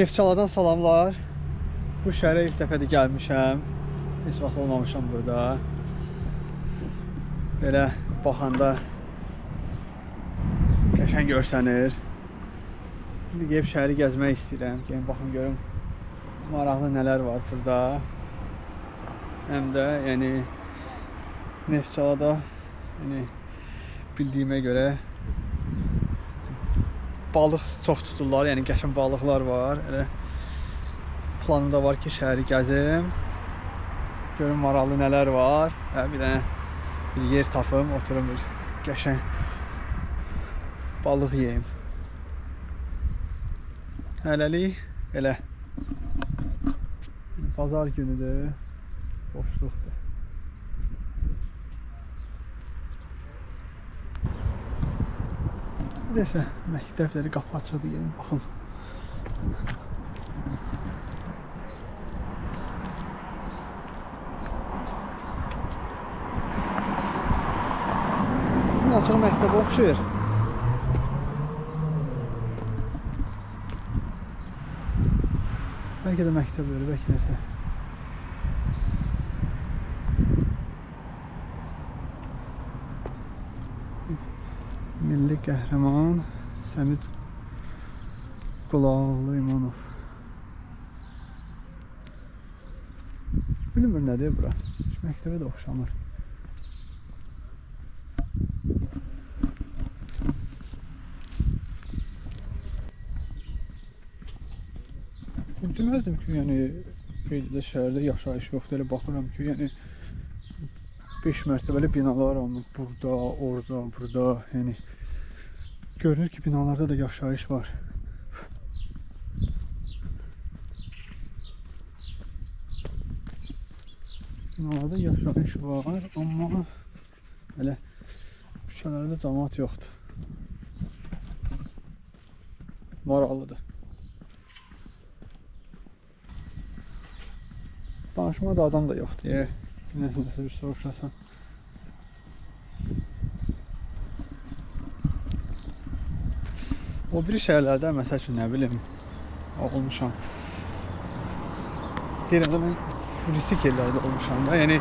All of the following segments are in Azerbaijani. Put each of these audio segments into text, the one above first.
Neftçaladan salamlar. Bu şəhərə ilk dəfədir gəlmişəm. Heç vaxt olmamışam burada. Belə baxanda qəşəng görsənir. İndi gəlib şəhəri gəzmək istəyirəm. Gəlin baxın görüm maraqlı nələr var burada. Həm də yəni Neftçalada bildiyimə görə balıq çox tuturlar, yəni qəşəng balıqlar var. Elə planım da var ki, şəhəri gəzim. Görüm maraqlı nələr var. Bir dənə bir yer tapım, oturum bir qəşəng balıq yeyim. Hələlik elə bazar günüdür, boşluqdur. Desə, məktəbləri qapı açıqdır, gelin baxın. Açıq məktəbə oxşayır. Bəlkə də məktəbləri, bəlkə nəsə. Milli qəhrəman Səmid Qulaqlı İmanov. Bilmir nədir bura. Hiç məktəbə də oxşamır. Deməzdim ki, yəni şəhərdə yaşayış yoxdur. Elə baxıram ki, yəni 5 mərtəbəli binalar var burada, orada, burada. Yəni görünür ki, binalarda da yaşayış var. Binalarda yaşayış var, amma elə küçələrdə cəmaət yoxdur. Maraqlıdır. Danışma da adam da yoxdur. Nəsə bir soruşasan. O bir şəhərlərdə, məsəl üçün, nə bilim, olmuşam. Deyirəm də, mən turistik yerlərdə olmuşam da. Yəni,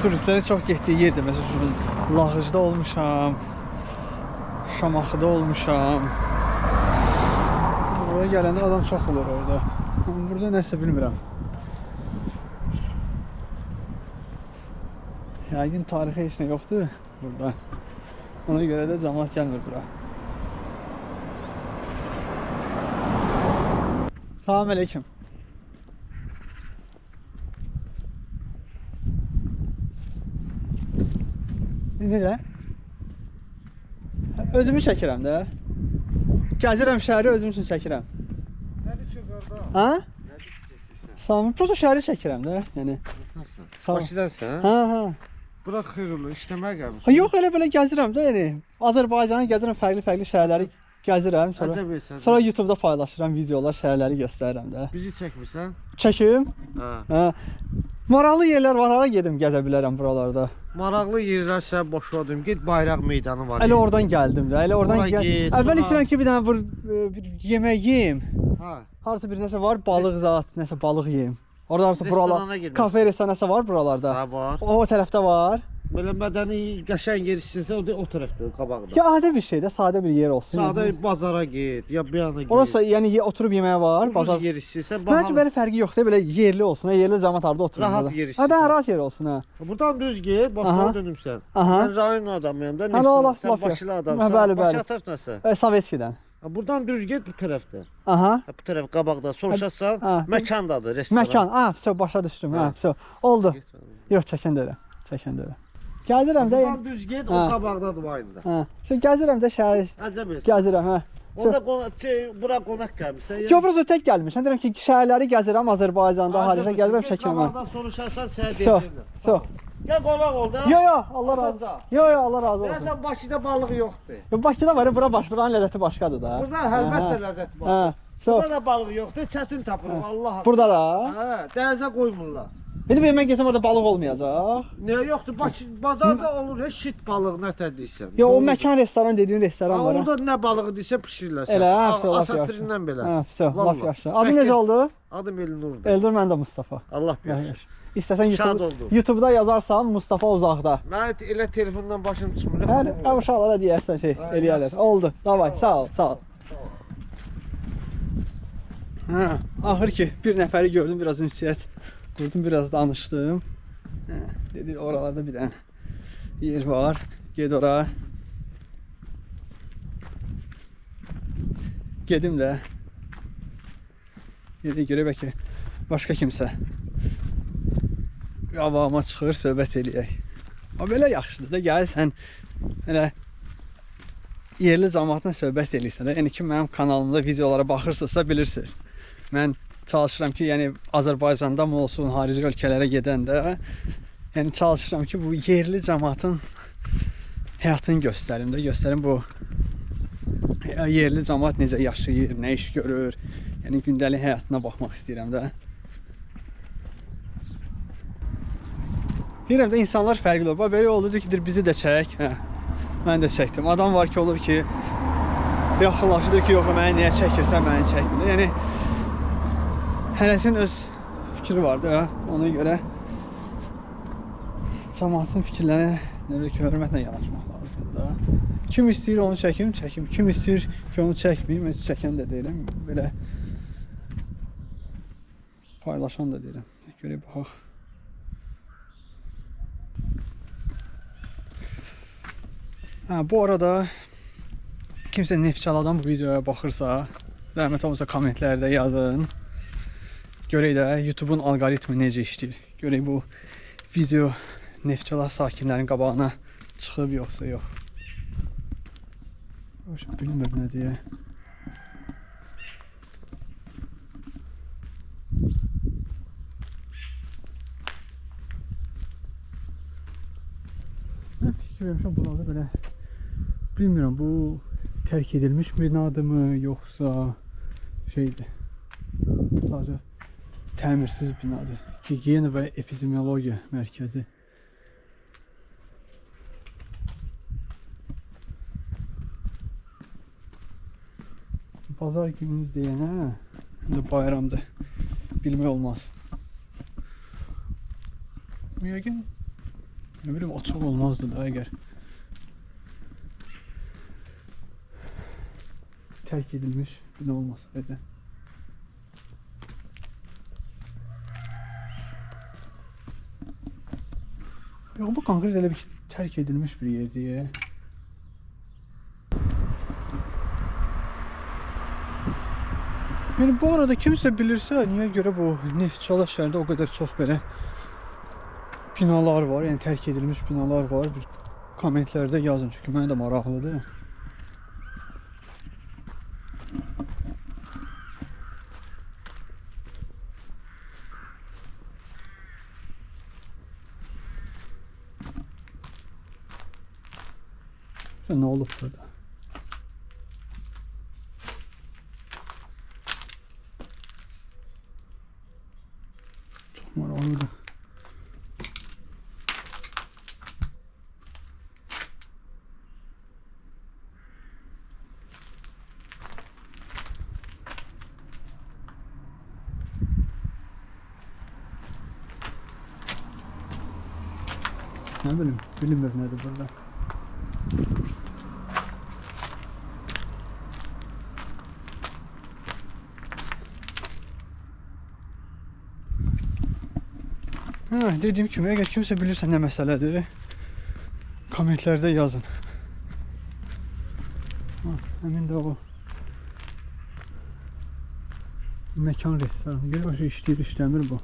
turistlərin çox getdiyi yerdir. Məsəl üçün, Lağıcda olmuşam, Şamaxıda olmuşam. Oraya gələndə adam çox olur orada. Burada nəsə bilmirəm. Yəqin tarixi heç nə yoxdur burada. Ona görə də cəmaət gəlmir bura. Salam aleyküm. Necə? Özümü çəkirəm də. Gəzirəm şəhəri, özüm üçün çəkirəm. Nədir ki qarda? Ha? Nədir ki çəkirsən? Sağ proto şəhəri çəkirəm də. Yəni. Bakıdansan? Ha. Bura xeyirli, işləməyə gəlmişsən. Yox, elə belə gəzirəm də, yəni. Azərbaycanı gəzirəm, fərqli şəhərləri gəzirəm. Sonra YouTube-da paylaşıram videolar, şəhərləri göstərirəm də. Bizi çəkmirsən? Çəkim? Hə. Maraqlı yerlər var, hara gedim gəzə bilərəm buralarda. Maraqlı yerlər sən boşladım. Get Bayraq meydanı var. Elə oradan gəldim də. Elə oradan gəldim. Əvvəl istəyirəm ki, bir dənə bir yemək yeyim. Ha. Harasa bir nəsə var, balıq zat, nəsə balıq yeyim. Orada harasa buralar, kafe, restoran nəsə var buralarda. Ha, var. O tərəfdə var. Belə mədəni qəşəng yer istəyirsən, o tərəfdə, qabaqda. Ya adi bir şeydə, sadə bir yer olsun. Sadə bazara get, ya bir yana get. Orası yəni oturub yeməyə var, bazar yer istəyirsən, bahalı. Məncə belə fərqi yoxdur, belə yerli olsun, yerli cəmaət harda oturur. Rahat yer istəyirsən. Hə, rahat yer olsun, hə. Buradan düz get, başına dönümsən. Mən rayon adamıyam da, sən Bakılı adamsan. Bakı atarsan. Sovetskidən. Buradan düz get bu tərəfdə. Aha. Bu tərəf qabaqda soruşarsan, məkandadır, restoran. Məkan, başa düşdüm, oldu. Yox, çəkən deyirəm. Gəzirəm də. Buradan düz get, o qabaqdadır vayında. Sən gəzirəm də şəhər. Əcəb etsin. Gəzirəm, hə. Onda bura qonaq gəlmişsən. Yox, burası tək gəlmişəm. Deyirəm ki, şəhərləri gəzirəm Azərbaycanda, haricə gəzirəm çəkirəm. Qabaqdan soruşarsan sənə deyirlər. Gəl qonaq ol da. Yox, Allah razı olsun. Yox, Allah razı olsun. Deyəsən Bakıda balıq yoxdur. Bakıda var, bura buranın ləzzəti başqadır da. Burada əlbəttə ləzzəti var. Burada da balıq yoxdur, çətin tapılır, Allah. Burada da? Hə, dənizə qoymurlar. Bir də mən getsəm orada balıq olmayacaq. Niyə yoxdur? Bazarda olur, şit balıq nə tədiysən. Ya o məkan restoran dediyin restoran var. Orada nə balığı desə pişirirlər. Elə, asatirindən belə. Hə, laf yaxşı. Adı necə oldu? Adım Elnurdur. Elnur, mən də Mustafa. Allah bilir. İstəsən YouTube'da yazarsan Mustafa Uzaqda. Mən elə telefondan başım çıxmır. Hər uşaqlara deyərsən şey, eləyərlər. Oldu. Davay, sağ ol, sağ ol. Hə, axır ki bir nəfəri gördüm, biraz ünsiyyət qurdum, biraz danışdım. Hə, dedi oralarda bir dənə yer var. Ged ora. Gedim də. Dedi görə bəlkə başqa kimsə avama çıxır, söhbət eləyək. O belə yaxşıdır da, gəlsən elə yerli cəmaatla söhbət eləyirsən də. Yəni ki, mənim kanalımda videolara baxırsınızsa bilirsiniz. Mən çalışıram ki, yəni Azərbaycanda mı olsun, xarici ölkələrə gedəndə, yəni çalışıram ki, bu yerli cəmaatın həyatını göstərim də, göstərim bu yerli cəmaat necə yaşayır, nə iş görür, yəni gündəlik həyatına baxmaq istəyirəm də. Deyirəm də, insanlar fərqli olur. Belə oldu ki, bizi də çək. Hə, mən də çəkdim. Adam var ki, olur ki, yaxınlaşıdır ki, yox, məni niyə çəkirsən, məni çəkmir. Yəni, hərəsinin öz fikri var da, ona görə cəmaatın fikirlərini hörmətlə yanaşmaq lazımdır da. Kim istəyir onu çəkim, çəkim. Kim istəyir ki, onu çəkməyim, mən çəkən də deyirəm. Belə paylaşan da deyirəm. Görək, baxaq. Hə, bu arada kimsə Neftçaladan bu videoya baxırsa, zəhmət olmasa kommentlərdə yazın. Görək də YouTube'un alqoritmi necə işləyir. Görək bu video Neftçala sakinlərin qabağına çıxıb yoxsa yox. Bilmir nə deyə. Mən fikir vermişəm burada belə. Bilmirəm, bu tərk edilmiş binadımı, yoxsa şeydir. Sadəcə təmirsiz binadır. Gigiyena və epidemiologiya mərkəzi. Bazar günü deyənə, indi bayramdır. Bilmək olmaz. Yəqin, nə bilim, açıq olmazdı da əgər tərk edilmiş bina olmasaydı. Yox, bu konkret elə bir tərk edilmiş bir yer deyə. Yəni bu arada kimsə bilirsə, niyə görə bu Neftçala şəhərdə o qədər çox belə binalar var, yəni tərk edilmiş binalar var. Bir kommentlərdə yazın, çünki mənə də maraqlıdır. Nə olub burada? Çox maraqlıdır. Nə bilim, bilinmir nədir burada. Hə, dediyim kimi, əgər kimsə bilirsə nə məsələdir, kommentlərdə yazın. Həmin də o məkan restoranı. Gəl başa işləyir, işləmir bu.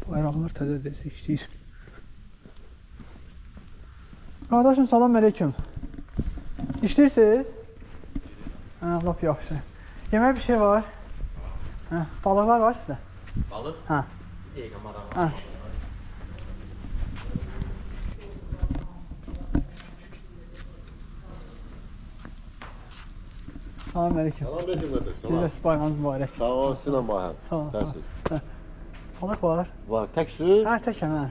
Bayraqlar təzə desə işləyir. Qardaşım, salam əleykum. İşləyirsiniz? Hə, lap yaxşı. Yemək bir şey var. Hə, balıqlar var sizdə? Balıq? Hə. Eyqamara var. Salam aleyküm. Salam aleyküm qardaş. Salam. Sizə bayramınız mübarək. Sağ ol, Sinan Bahar. Sağ ol. Tərsiz. Balıq var. Var, tək süt, Hə, təkəm, hə.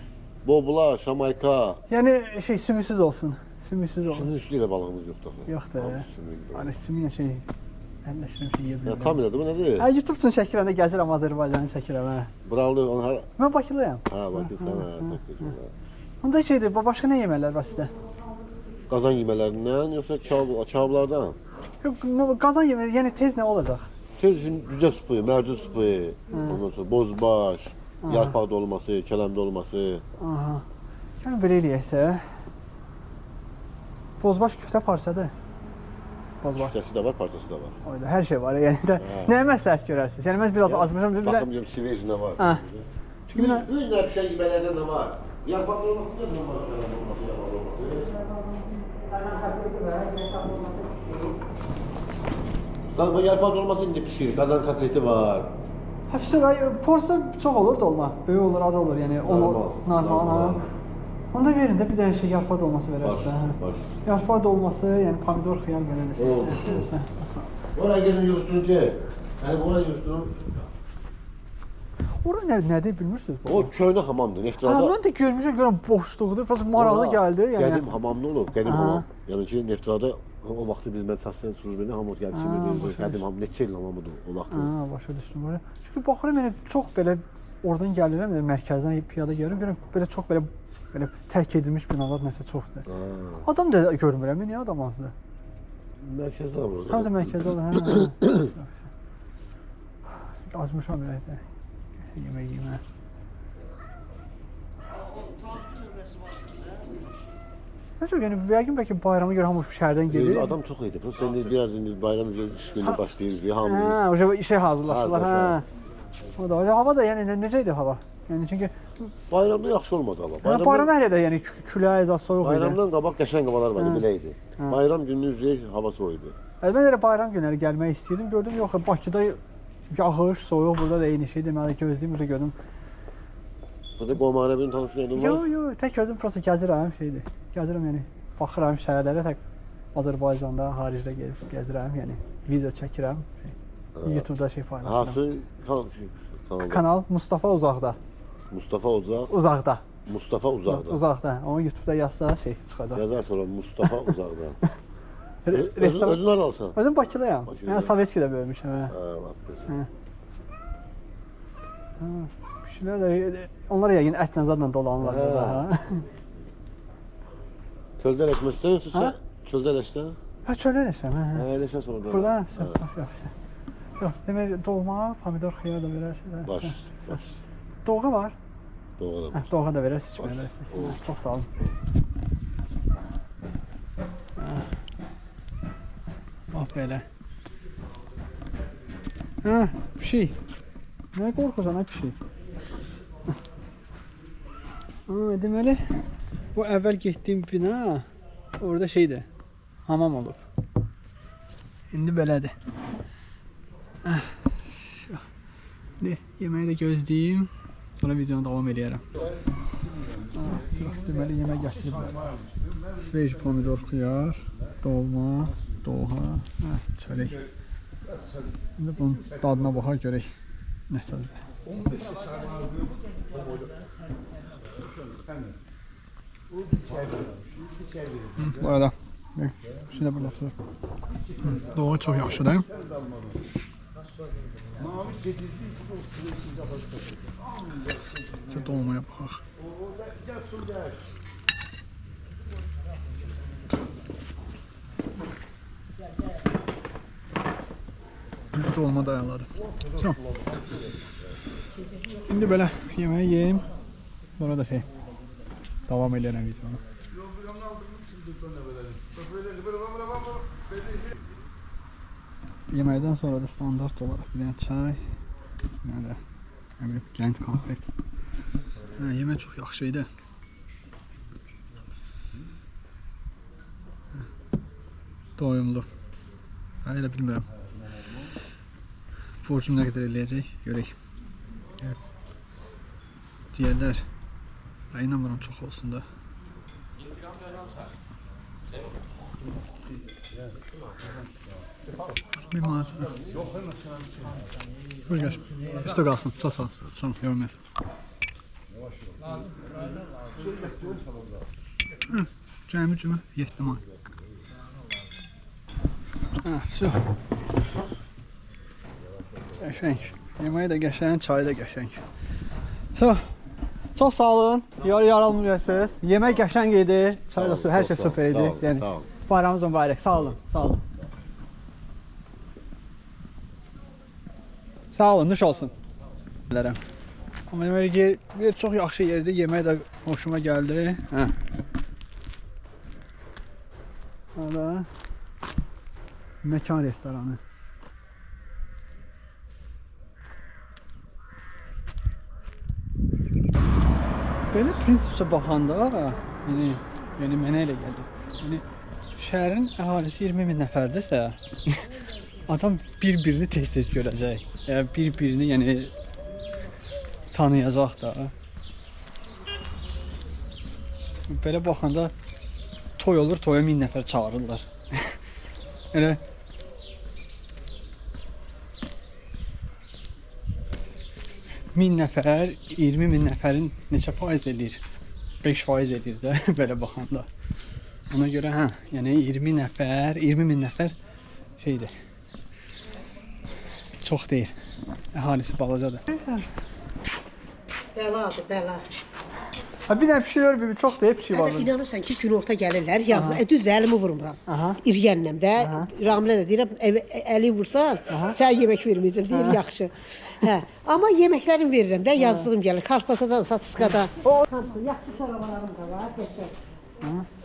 bobula, şamayka. Yəni şey sümüksüz olsun. Sümüksüz olsun. Şunun üstü ilə balığımız yoxdur. Yoxdur. Hamısı sümüklü. Hani sümüklə şey əlləşirəm şey yeyə Ya bilmirəm. tam elədir, bu nədir? Hə, YouTube üçün çəkirəm də gəzirəm Azərbaycanı çəkirəm, hə. Buralı, onu hər... Mən Bakılıyam. Ha, bakın sən, çox gözəl. Onda şeydir, başqa nə yeməklər var sizdə? Qazan yemələrindən, yoxsa kablardan? Yox, qazan yeməyi, yəni tez nə olacaq? Tez düzə supuyu, mərcü supuyu, ondan sonra bozbaş, yarpaq dolması, kələm dolması. Aha. Yəni belə eləyəksə. Bozbaş küftə parçadır. Bozbaş. Küftəsi də var, parçası da var. Oyda hər şey var. Yəni də nəyə məsləhət görərsiniz? Yəni mən biraz azmışam. Baxım görüm, sivej nə var. Hə. Çünki mən Üç pişən yemələrdə nə var? Yarpaq dolması da nə var? Kələm dolması, yarpaq dolması. Yarpaq dolması indi pişir, qazan kotleti var. Həfsə porsiya çox olur dolma. Böyük olur, az olur. Yəni normal. Onda verin də bir dənə şey yarpaq dolması verərsiniz. Baş. Yarpaq dolması, yəni pomidor, xiyar belə də. Oraya gelin yürüstürünce. Yani oraya yürüstürün. Ora nədir bilmirsiniz? O köhnə hamamdır, Neftrada. Mən də görmüşəm, görəm boşluqdur, biraz maraqlı gəldi. Yəni Qədim hamamlı olub, qədim hamam. Yəni ki, Neftrada o vaxtı biz mən Çaslan Surubeni hamam gəlmişim, qədim hamam, neçə il hamamıdır o vaxtı. Ha, başa düşdüm belə. Çünki baxıram yəni çox belə oradan gəlirəm, mərkəzdən piyada gəlirəm, görürəm belə çox belə tərk edilmiş binalar nəsə çoxdur. Adam da görmürəm, niyə adam azdır? Mərkəzdə olur. Hamısı mərkəzdə olur, hə. Acmışam belə. Yemək yemək. Nəsə yəni yəqin bəlkə bayrama görə hamı şəhərdən gedir. Adam çox idi. Prosta indi biraz indi bayram iş günü başlayır, hamı. Hə, o işə hazırlaşırlar, hə. O da hava da yəni necə idi hava? Yəni çünki bayramda yaxşı olmadı hava. Bayramda hər yerdə yəni külək, az soyuq idi. Bayramdan qabaq qəşəng havalar vardı, belə idi. Bayram günü hava soyuq idi. Mən elə bayram günləri gəlmək istəyirdim. Gördüm yox, Bakıda yağış, soyuq, burada da eyni şey. Deməli gözləyim, burada gördüm. Burada qonaqlar evinin tanışlığın var? Yox, tək özüm prosta gəzirəm şeydir. Gəzirəm yəni baxıram şəhərlərə tək Azərbaycanda, xaricdə gedib gəzirəm, yəni video çəkirəm. YouTube-da şey paylaşıram. Hansı kanal Mustafa Uzaqda. Mustafa Uzaq. Uzaqda. Mustafa Uzaqda. Uzaqda. Onu YouTube-da yazsa şey çıxacaq. Yazar sonra Mustafa Uzaqda. Özün haralsan? Özüm Bakılıyam. Mən Sovetskidə böyümüşəm. Hə, Kişilər də onlar yəqin ətlə zadla dolanırlar burada. Çöldə eləşməzsən, çöldə eləşsən? Hə, çöldə eləşəm. Hə, eləşən sonra. Burada? Yox, demək dolma, pomidor, xiyar da verərsiniz. Baş. Doğğa var? Doğğa da var. Doğğa da verərsiniz, içməyə. Çox sağ olun. Bax belə. Hə, pişik. Nə qorxursan, nə pişik? Deməli, bu əvvəl getdiyim bina orada şeydir, hamam olub. İndi belədir. Yeməyi də gözləyim, sonra videonu davam edərəm. Deməli, yemək gətiriblər. Sveç pomidor, xiyar, dolma, doğğa, çörək. İndi bunun dadına baxaq görək. Nə sözdir? Bu arada şimdi burada oturur. Doğru çok yaxşıdır. Size dolmaya baxaq. Dolma dayanladı. Tamam. Şimdi belə yeməyi yeyim. Sonra da şey devam edelim videonu. Yeməkdən sonra da standart olaraq bir dənə çay, bir dənə də qənd konfet. Yemək çox yaxşı idi. Doyumlu. Elə bilmirəm. Borcum nə qədər eləyəcək, görək. Deyərlər. İnanmıram çox olsun da. Bir manat. Buyur gəl. Üstə qalsın. Çox sağ ol. Sağ ol. Yorulmayasın. Cəmi cümə 7 manat. Все. Qəşəng. Yeməyi də qəşəng, çayı da qəşəng. So, çox sağ olun. Yaralmıyorsunuz. Yemək qəşəng idi. Çay da su, hər şey süper idi. Yəni bayramınız mübarək. Sağ olun. Sağ olun. Sağ olun, nuş olsun. Amma yer çox yaxşı yerdir. Yemək də hoşuma gəldi. Hə. Orada mekan restoranı. Belə prinsipcə baxanda, yəni mənə elə gəlir. Yəni şəhərin əhalisi 20 min nəfərdirsə, adam bir-birini tez-tez görəcək. Bir-birini yəni tanıyacaq da. Belə baxanda toy olur, toya 1000 nəfər çağırırlar. Elə 1000 nəfər, 20 min nəfərin neçə faiz eləyir? 5% eləyir də belə baxanda. Ona görə hə, yəni 20 min nəfər şeydir. Çox deyil. Əhalisi balacadır. Bəladır, bəla. Ha bir dənə pişik var, çox deyil pişik var. İnanırsan ki, günorta gəlirlər, yazı, düz əlimi vurmuram. İrgənləm də, Ramilə də deyirəm, əli vursan, sən yemək verməyəcəm, deyir, yaxşı. Hə, amma yeməklərini verirəm də, yazdığım gəlir, karpasadan, satiskada. Yaxşı şorabalarım da var, qəşəng.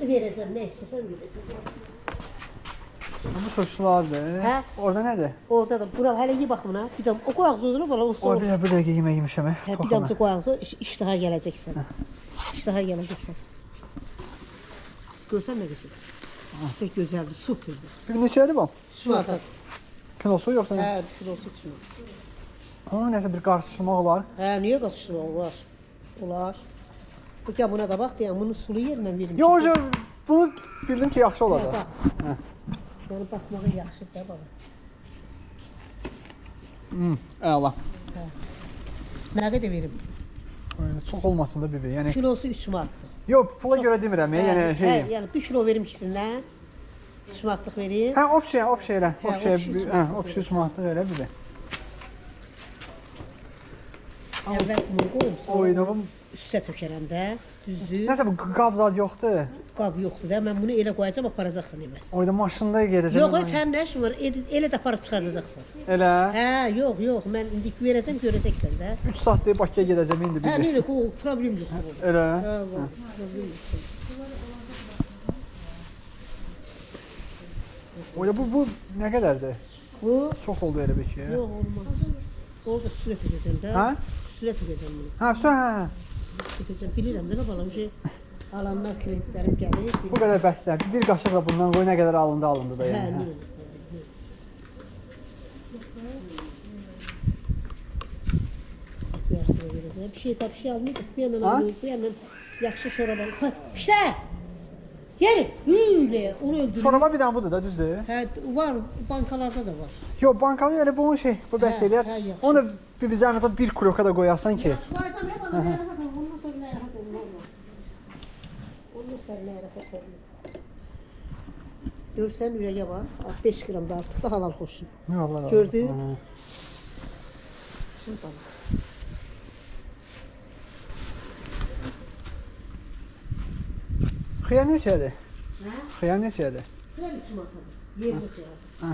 Verəcəm, nə istəsən verəcəm. Bu turşulardır. Hə? Orada nədir? Orada da, bura hələ iyi baxımına, bir də o qoyaqzı olur, bala o soğuk. Orada bir dəqiqə yemək yemişəm. Hə, bir damcı qoyaqzı, iştaha gələcəksən. İştaha gələcəksən. Görsən nə qəşəng? İşte gözəldir, superdir. Bir neçədir bu? Su atar. Kilosu yoxsa? Hə, kilosu üçün. Onun nəsə bir qarışdırmaq olar. Hə, niyə qaçışdırmaq olar? Olar. Bu gəl buna da bax, deyəm, bunu sulu yerlə verim. Yox, bunu bildim ki, yaxşı olacaq. Bax. Yəni baxmağı yaxşıdır da baba. Əla. Nə qədər verim? Çox olmasın da bibi. Yəni Kilosu 3 manatdır. yox, pula görə demirəm, yəni şey. Hə, yəni 1 kilo verim ikisindən. 3 manatlıq verim. Hə, opsiya elə. Opsiya 3 manatlıq elə bibi. Əvvəl bunu qoyum. Oynağım. Üstə tökərəm də, düzdür. Nəsə bu qab zad yoxdur. Qab yoxdur da, mən bunu elə qoyacam, aparacaqsan evə. Orada maşında gedəcəm. Yox, sən nə işin var? Elə də aparıb çıxardacaqsan. Elə. Hə, yox, mən indi verəcəm, görəcəksən də. 3 saatdır Bakıya gedəcəm indi Hə, bibi. nə problem yox. Elə. Hə, problem yox. Orada bu nə qədərdir? Bu Çox oldu elə bir ki. yox olmaz. Orada sürət edəcəm də. Hə? Sürət edəcəm bunu. Hə, hə. Edəcəm. Bilirəm də nə balam şey. Alanlar kreditlərim gəlir. Bu qədər bəslər. Bir qaşıq da bundan qoy nə qədər alındı da Hə, yəni. nə? Yarısını verəcəm. Bir şey tapşı almayıb, bir yandan almayıb, bir yandan yaxşı şoraban. İşte! Yeri! Hüyle! Onu öldürür. Şoraba bir dənə budur da, düzdür? Hə, var, bankalarda da var. Yox, bankalı yəni bu şey, bu bəs Hə, eləyər. hə, yaxşı. Onu da bir zəhmət bir kroka da qoyarsan ki. Koyacağım ya bana, ondan sonra ne rahat olmaz. Ondan sonra ne rahat olmaz. Görsən ürəyə var, 5 qram da artıq da halal xoşsun. Nə Allah. Gördün? Bizim bana. Xiyar neçədir? Hə? Xiyar neçədir? Ver üçün atalım. Yerdə koyalım. Hə.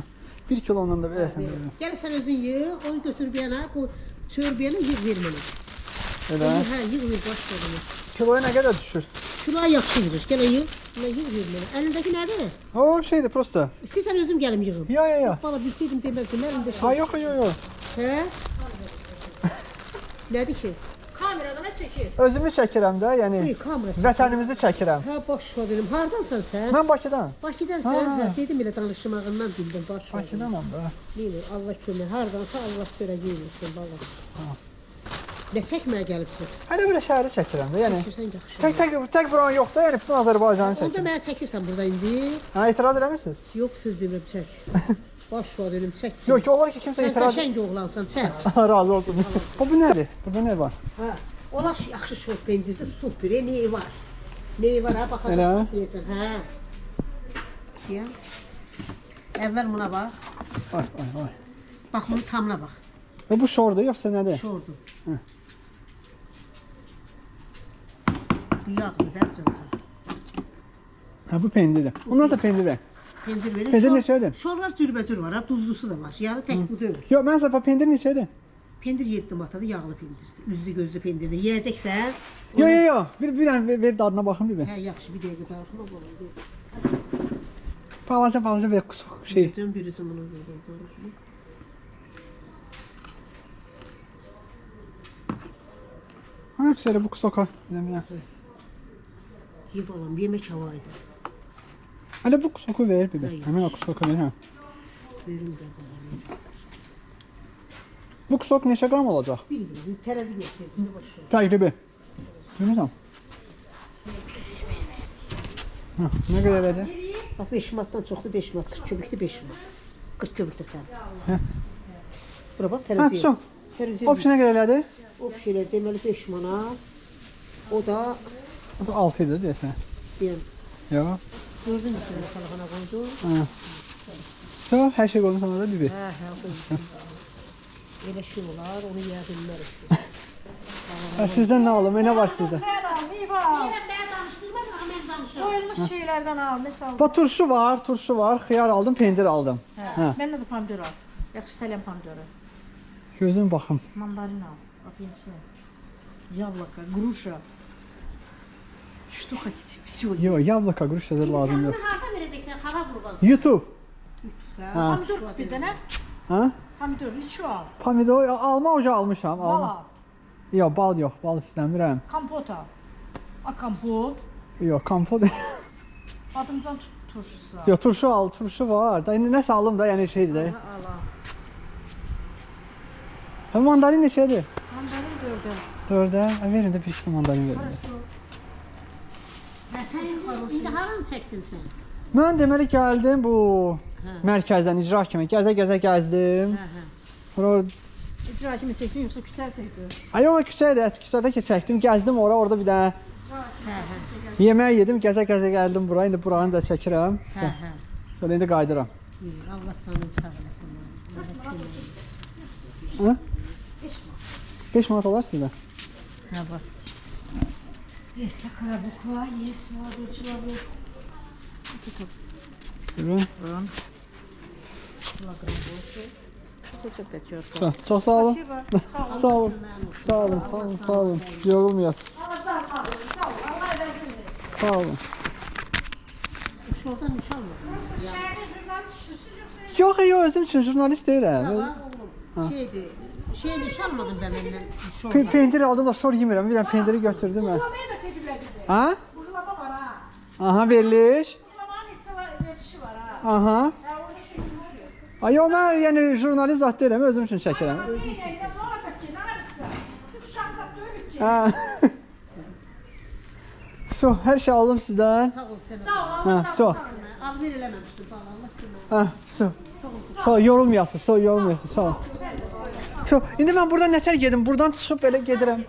1 kilo ondan da verəsən. Gəl sən özün yığ, onu götür bir yana, qoy çörbiyələ yığ ver mənə. Elə. Hə, yığ ver baş verin. Kiloya nə qədər düşür? Kilo yaxşı verir. Gəl yığ. Mən yığ ver mənə. Əlindəki nədir? O şeydir prosta. İstəyirsən özüm gəlim yığım. Ya. Bala bilsəydim deməzdim. Əlimdə Ha yox. Hə? Nədir ki? Kameradan çəkir. Özümü çəkirəm də, yəni Kamera çəkir. vətənimizi çəkirəm. Hə, baş verim. Hardansan sən? Mən Bakıdan. Bakıdansan? Hə, dedim elə danışmağından bildim baş verim. Bakıdanam da. Bilir, Allah kömək. Hardansa Allah çörək yeyirsin bala. Nə çəkməyə gəlibsiniz? Hələ belə şəhəri çəkirəm də, yəni. Çəkirsən yaxşı. Tək buranın yox da, yəni bütün Azərbaycanı Onda çəkirəm. mənə çəkirsən burada indi. Hə, etiraz eləmirsiniz? Yox, söz demirəm, çək. Baş şuad elim, çək. Yox ki, olar ki, kimsə Sən etiraz... qəşəng oğlansan, çək. Razı olsun. Bu nədir? Burada nə var? Hə. Olar yaxşı şort pendirdə super, neyi var? Neyi var, ha, baxacaqsan deyəcəm, hə. Deyəm. Əvvəl buna bax. Ay. Bax, bunun tamına bax. Bu şordur, yoxsa nədir? Şordur. Bu yağlı da cılxa. Hə, bu pendirdir. Ondan sonra pendir. Pendir verir. Pendir neçədir? Şorlar cürbəcür var, ha, duzlusu da var. Yarı tək bu deyil. Yox, mən səfə pendir neçədir? Pendir 7 matadır, yağlı pendirdir. Üzlü gözlü pendirdir. Yeyəcəksən. Yox. Bir dənə ver dadına baxın bir. Hə, yaxşı, bir dəqiqə darıxma bana. Balaca ver şey. Bircəm, biricəm bunu darıxma. Ha, şöyle bu kusoka. Bir. Ye balam, yemək havaydı. Hələ bu kusoku ver bir. Hayır. Həmin o kusoku ver, hə. Verim də balam. Bu kusok neçə qram olacaq? Bilmiyorum, tərəzi gətirdim, boşver. Təqribi. Bilmirəm. Ha, nə qədər elədi? Bax 5 manatdan çoxdur, 5 manat, 40 köbükdə 5 manat. 40 köbükdə sən. Hə. Bura bax, Ha, tərəzi. so. Tərəzi. Opsiya nə qədər elədi? O şeylər deməli 5 manat. O da O da 6 idi deyəsən. deyəm, Yox. gördün mü sən salxana qoydun? Ha. So, hər şey qoyun sonra da bir. Hə, qoydum. Elə şey olar, onu yeyə bilmərik. Ha, sizdən nə alım? Nə var sizdə? Mən al, meyvə al. Mən danışdırmadım, amma mən danışıram. Qoyulmuş şeylərdən al, məsal. Bax turşu var, xiyar aldım, pendir aldım. Hə. Məndə də pomidor al. Yaxşı salyan pomidoru. Gözün baxım. Mandalina al, апельсин, яблоко, груша. Что хотите? Все Yox, yablaka, qruş da lazım yox. Bunu harda verəcəksən, hava qurbansın. YouTube. Ha. Pomidor kup bir dənə. Ha? Pomidor, liço al. Pomidor alma ucu almışam. Bal Alma. al. Yox, bal yox, bal istəmirəm. Kompot al. A kompot. Yox, kompot. Badımcan turşusu al. Yox, turşu al, turşu var. Da indi nəsə alım da, yəni şeydir də. Al, al. Ha, mandarin neçədir? Mandalin gördüm. 4-ə. Verin də bir kiलो mandarin verin. Sən indi haranı çəkdin sən? Mən deməli gəldim bu Hə. mərkəzdən icra kimi gəzə gəzdim. Hə. Sonra İcra kimi çəkdin yoxsa küçə çəkdin? ay yox, küçədə ki çəkdim, gəzdim orada bir dənə Hə. yemək yedim, gəzə gəldim bura. İndi buranı da çəkirəm. Hə. Sonra indi qayıdıram. Allah canını sağ eləsin. Hə? 5 manat olar sizdə? Hə, bax. Есть такая буква, есть молодой человек. Buyurun. Килограмм больше. Вот это пятерка. Çox sağ olun. Спасибо. Sağ ol. Sağ olun. Sağ olun, sağ olun, sağ olun. Yorulmayasın. Allah sağ olun. Sağ ol. Allah versin. Sağ olun. Şuradan nişan mı? Şəhərdə jurnalist işləyirsiniz yoxsa? Yox, özüm üçün jurnalist deyiləm. Şeydi, şey nişanmadın ben benden. Şor. Pendir aldım da şor yemirəm. Bir dənə pendiri götürdüm mən. Buğulamaya da çəkiblər bizi. Ha? Buğulama var ha. Aha, veriliş. Buğulamanın neçə verilişi var ha. Aha. Ya o ne çəkilmiş? Ay, yox, mən yəni jurnalist zat deyiləm, özüm üçün çəkirəm. Ne olacaq ki? Ne yapırsan? Biz uşaq zat döyülük ki. Ha. So, hər şey aldım sizdən. Sağ ol sen. Sağ ol. Ha, Allah so. sağ ol. Al ver eləməmişdim bana Allah kimi. Ha, so. So, yorulmayasın, so yorulmayasın. Sağ ol. So, indi mən buradan nətər gedim? Buradan çıxıb belə gedirəm.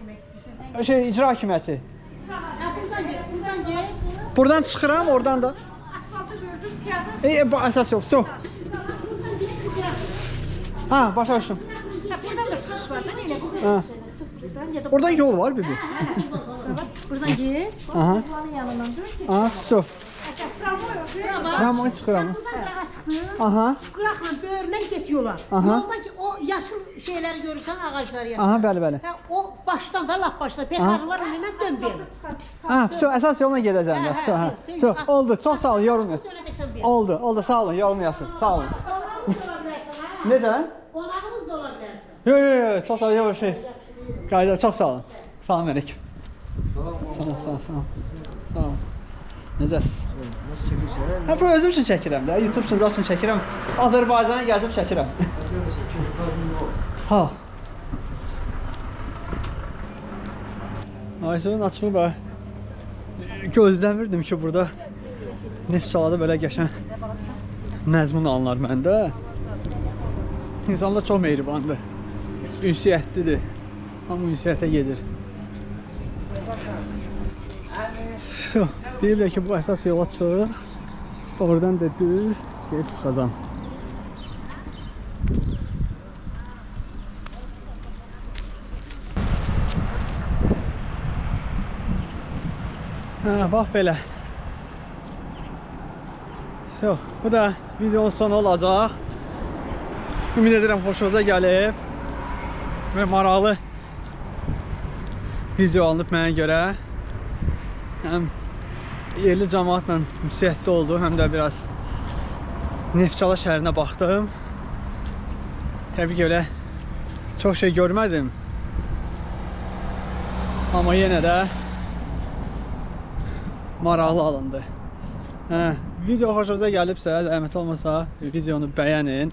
Şey, icra hakimiyyəti. Ha buradan gel, buradan gel. Buradan çıxıram, oradan da. Asfaltı gördüm, piyada. Bu əsas yox. So. Ha, başa düşdüm. Ya buradan da çıxış var da neyle? Buradan çıx buradan ya da Oradan yol var bibi. bak buradan git. Aha. Buranın yanından dön ki. Aha, so. Bravo. Tamam, onu çıxıram. Buradan dağa çıxdın. Aha. Qıraqla böyründən get yola. Aha. Yoldakı o yaşıl şeyləri görürsən, ağacları yatır. Aha, bəli. Ha, o başdan da lap başda pekarı var onunla dön bir. Ha, so, əsas yolla gedəcəm də. So, ha. So, oldu. Çox sağ olun, yorulmayasın. Dönəcəksən bir. Oldu, sağ olun, yorulmayasın. Sağ olun. Qonağımız da ola bilərsən ha. Necə? Qonağımız da ola bilərsən. Yox, çox sağ olun, yox şey. Qayda, çox sağ olun. Salam əleykum. Sağ olun. Necəsiz? Nasıl çekirsen? Hə, bu özüm üçün çəkirəm də. YouTube üçün zat üçün çəkirəm. Azərbaycana gəzib çəkirəm. Ha. Ayşənin açılıb və gözləmirdim ki, burada Neftçalada belə qəşəng məzmun alınar məndə. İnsanlar çox mehribandır, ünsiyyətlidir, hamı ünsiyyətə gedir. Deyirlər ki, bu əsas yola çıx, oradan da düz gedib çıxacam. Bax belə. Bu da videonun sonu olacaq. Ümid edirəm xoşunuza gəlib və maraqlı video alınıb mənə görə. Həm yerli cəmaatla ünsiyyətli oldu, həm də biraz Neftçala şəhərinə baxdım. Təbii ki, elə çox şey görmədim. Amma yenə də maraqlı alındı. Video xoşunuza gəlibsə, zəhmət olmasa videonu bəyənin.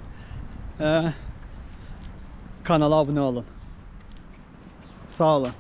Kanala abunə olun. Sağ olun.